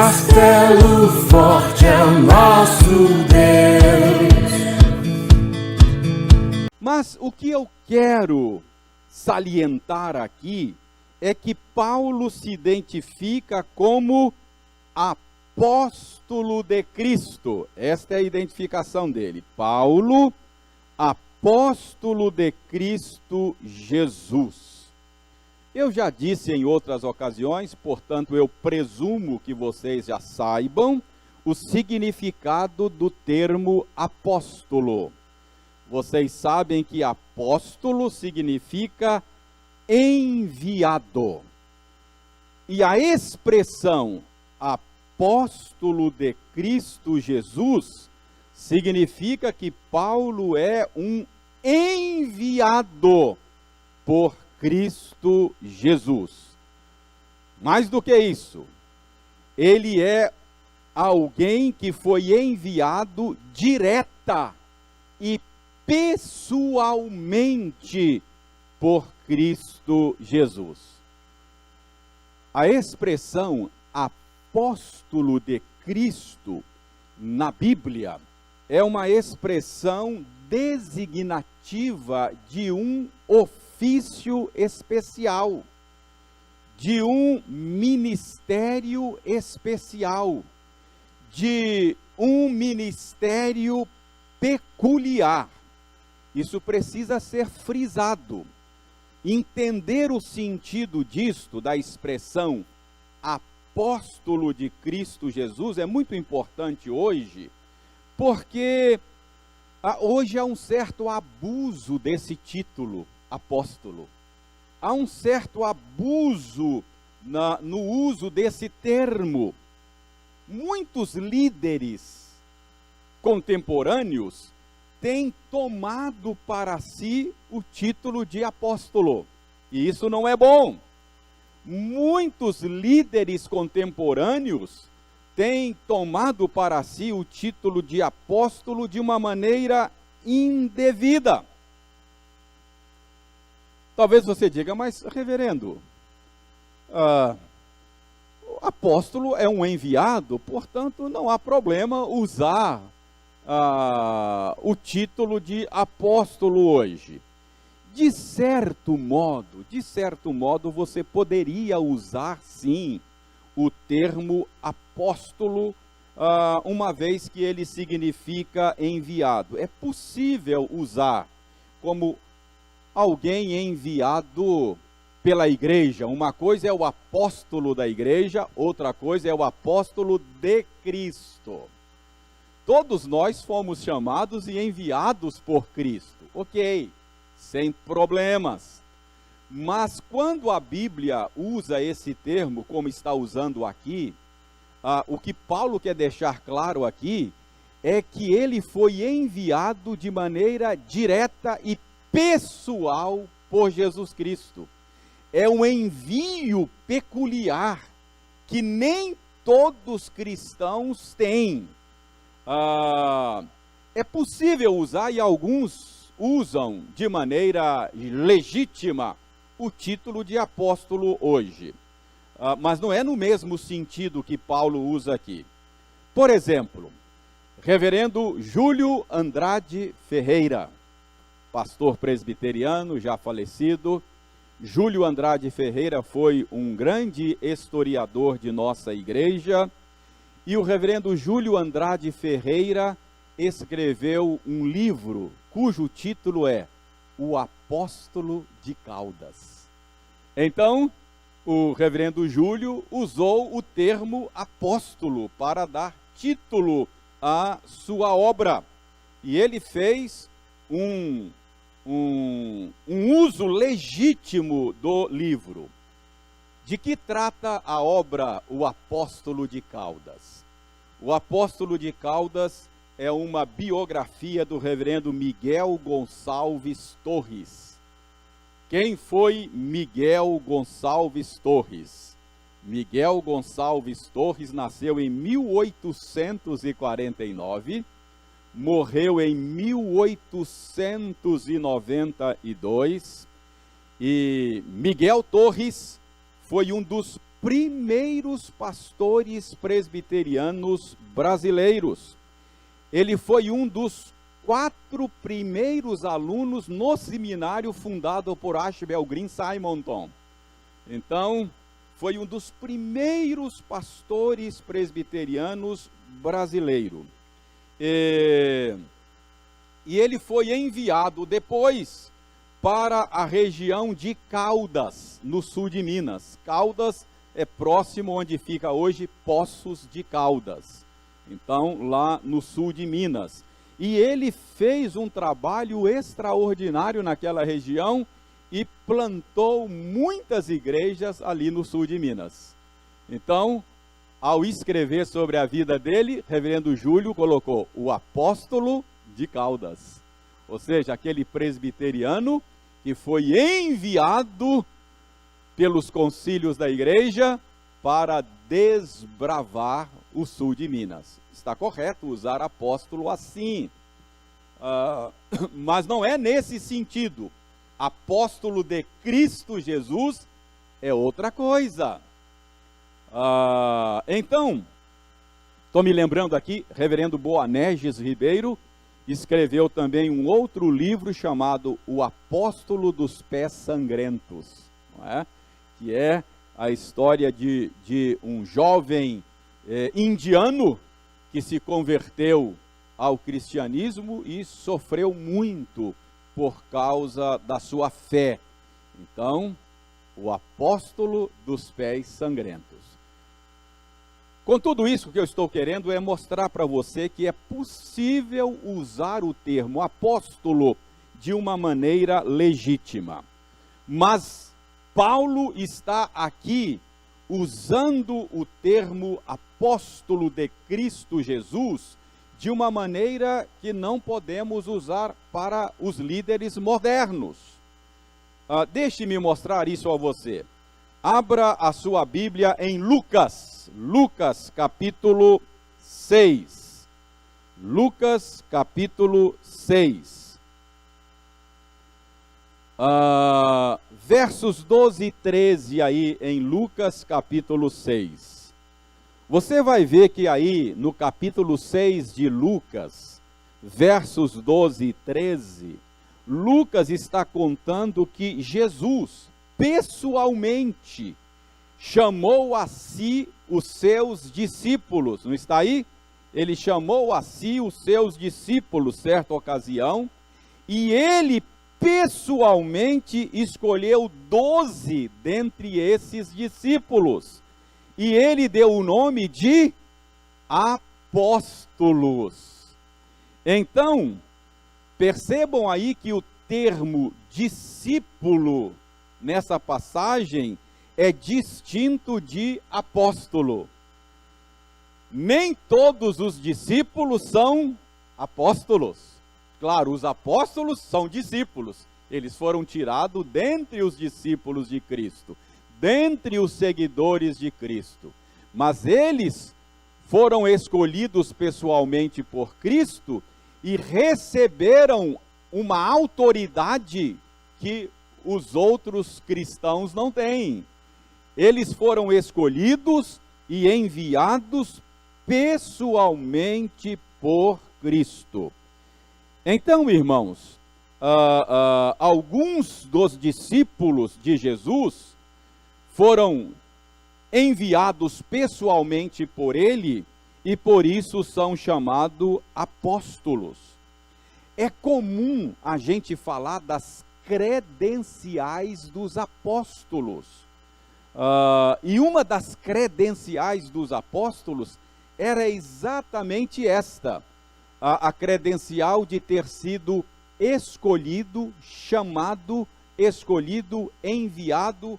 Castelo forte é o nosso Deus. Mas o que eu quero salientar aqui é que Paulo se identifica como apóstolo de Cristo. Esta é a identificação dele. Paulo, apóstolo de Cristo Jesus. Eu já disse em outras ocasiões, portanto eu presumo que vocês já saibam o significado do termo apóstolo. Vocês sabem que apóstolo significa enviado. E a expressão apóstolo de Cristo Jesus significa que Paulo é um enviado por Cristo Jesus. Mais do que isso, ele é alguém que foi enviado direta e pessoalmente por Cristo Jesus. A expressão apóstolo de Cristo na Bíblia é uma expressão designativa de um ofício especial, de um ministério especial, de um ministério peculiar. Isso precisa ser frisado. Entender o sentido disto, da expressão apóstolo de Cristo Jesus, é muito importante hoje, porque hoje há um certo abuso desse título, apóstolo. Há um certo abuso no uso desse termo. Muitos líderes contemporâneos têm tomado para si o título de apóstolo. E isso não é bom. Muitos líderes contemporâneos têm tomado para si o título de apóstolo de uma maneira indevida. Talvez você diga, mas reverendo, o apóstolo é um enviado, portanto não há problema usar o título de apóstolo hoje. De certo modo, você poderia usar sim o termo apóstolo, uma vez que ele significa enviado. É possível usar como alguém enviado pela igreja. Uma coisa é o apóstolo da igreja, outra coisa é o apóstolo de Cristo. Todos nós fomos chamados e enviados por Cristo. Ok, sem problemas. Mas quando a Bíblia usa esse termo, como está usando aqui, o que Paulo quer deixar claro aqui é que ele foi enviado de maneira direta e pessoal por Jesus Cristo. É um envio peculiar que nem todos cristãos têm. É possível usar, e alguns usam de maneira legítima, o título de apóstolo hoje. Mas não é no mesmo sentido que Paulo usa aqui. Por exemplo, reverendo Júlio Andrade Ferreira, pastor presbiteriano já falecido. Júlio Andrade Ferreira foi um grande historiador de nossa igreja, e o reverendo Júlio Andrade Ferreira escreveu um livro cujo título é O Apóstolo de Caldas. Então, o reverendo Júlio usou o termo apóstolo para dar título à sua obra, e ele fez um uso legítimo do livro. De que trata a obra O Apóstolo de Caldas? O Apóstolo de Caldas é uma biografia do reverendo Miguel Gonçalves Torres. Quem foi Miguel Gonçalves Torres? Miguel Gonçalves Torres nasceu em 1849, morreu em 1892, e Miguel Torres foi um dos primeiros pastores presbiterianos brasileiros. Ele foi um dos 4 primeiros alunos no seminário fundado por Ashbel Green Simonton. Então, foi um dos primeiros pastores presbiterianos brasileiros. E ele foi enviado depois para a região de Caldas, no sul de Minas. Caldas é próximo onde fica hoje Poços de Caldas. Então, lá no sul de Minas. E ele fez um trabalho extraordinário naquela região e plantou muitas igrejas ali no sul de Minas. Então, ao escrever sobre a vida dele, reverendo Júlio colocou o apóstolo de Caldas. Ou seja, aquele presbiteriano que foi enviado pelos concílios da igreja para desbravar o sul de Minas. Está correto usar apóstolo assim, mas não é nesse sentido. Apóstolo de Cristo Jesus é outra coisa. Então, estou me lembrando aqui, reverendo Boanerges Ribeiro escreveu também um outro livro chamado O Apóstolo dos Pés Sangrentos, não é? Que é a história de um jovem indiano que se converteu ao cristianismo e sofreu muito por causa da sua fé. Então, o apóstolo dos pés sangrentos. Com tudo isso, o que eu estou querendo é mostrar para você que é possível usar o termo apóstolo de uma maneira legítima. Mas Paulo está aqui usando o termo apóstolo de Cristo Jesus de uma maneira que não podemos usar para os líderes modernos. Deixe-me mostrar isso a você. Abra a sua Bíblia em Lucas capítulo 6. Lucas capítulo 6. Versos 12 e 13 aí em Lucas capítulo 6. Você vai ver que aí no capítulo 6 de Lucas, versos 12 e 13, Lucas está contando que Jesus pessoalmente chamou a si os seus discípulos, não está aí? Ele chamou a si os seus discípulos, certa ocasião, e ele pessoalmente escolheu 12 dentre esses discípulos, e ele deu o nome de apóstolos. Então, percebam aí que o termo discípulo nessa passagem é distinto de apóstolo. Nem todos os discípulos são apóstolos. Claro, os apóstolos são discípulos. Eles foram tirados dentre os discípulos de Cristo, dentre os seguidores de Cristo. Mas eles foram escolhidos pessoalmente por Cristo e receberam uma autoridade que os outros cristãos não têm. Eles foram escolhidos e enviados pessoalmente por Cristo. Então, irmãos, alguns dos discípulos de Jesus foram enviados pessoalmente por ele e por isso são chamados apóstolos. É comum a gente falar das credenciais dos apóstolos. E uma das credenciais dos apóstolos era exatamente esta, a credencial de ter sido escolhido, chamado, escolhido, enviado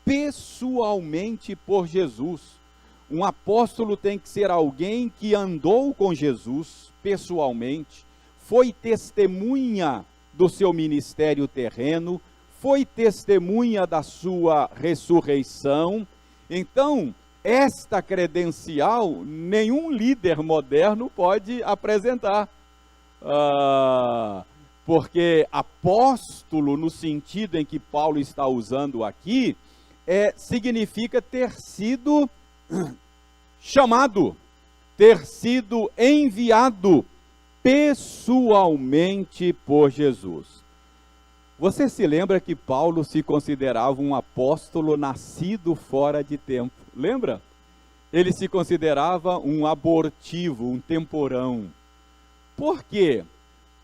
pessoalmente por Jesus. Um apóstolo tem que ser alguém que andou com Jesus pessoalmente, foi testemunha do seu ministério terreno, foi testemunha da sua ressurreição. Então, esta credencial, nenhum líder moderno pode apresentar. Porque apóstolo, no sentido em que Paulo está usando aqui, significa ter sido chamado, ter sido enviado pessoalmente por Jesus. Você se lembra que Paulo se considerava um apóstolo nascido fora de tempo? Lembra? Ele se considerava um abortivo, um temporão. Por quê?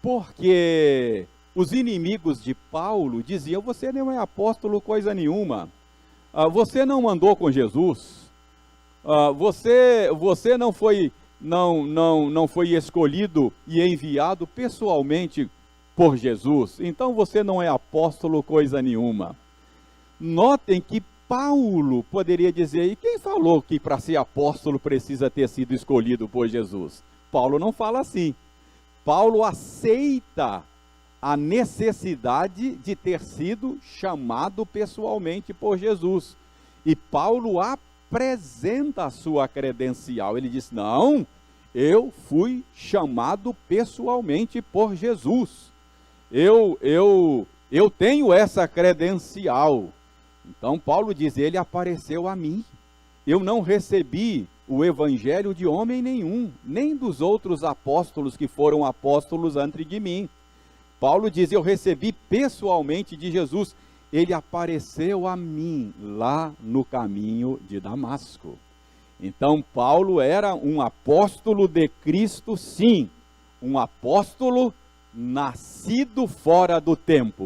Porque os inimigos de Paulo diziam: você não é apóstolo coisa nenhuma, você não andou com Jesus, você não foi escolhido e enviado pessoalmente por Jesus, então você não é apóstolo coisa nenhuma. Notem que Paulo poderia dizer: e quem falou que para ser apóstolo precisa ter sido escolhido por Jesus? Paulo não fala assim. Paulo aceita a necessidade de ter sido chamado pessoalmente por Jesus. E Paulo apresenta a sua credencial. Ele diz: não, eu fui chamado pessoalmente por Jesus. Eu tenho essa credencial. Então Paulo diz: ele apareceu a mim. Eu não recebi o evangelho de homem nenhum, nem dos outros apóstolos que foram apóstolos antes de mim. Paulo diz: eu recebi pessoalmente de Jesus. Ele apareceu a mim lá no caminho de Damasco. Então Paulo era um apóstolo de Cristo, sim, um apóstolo nascido fora do tempo,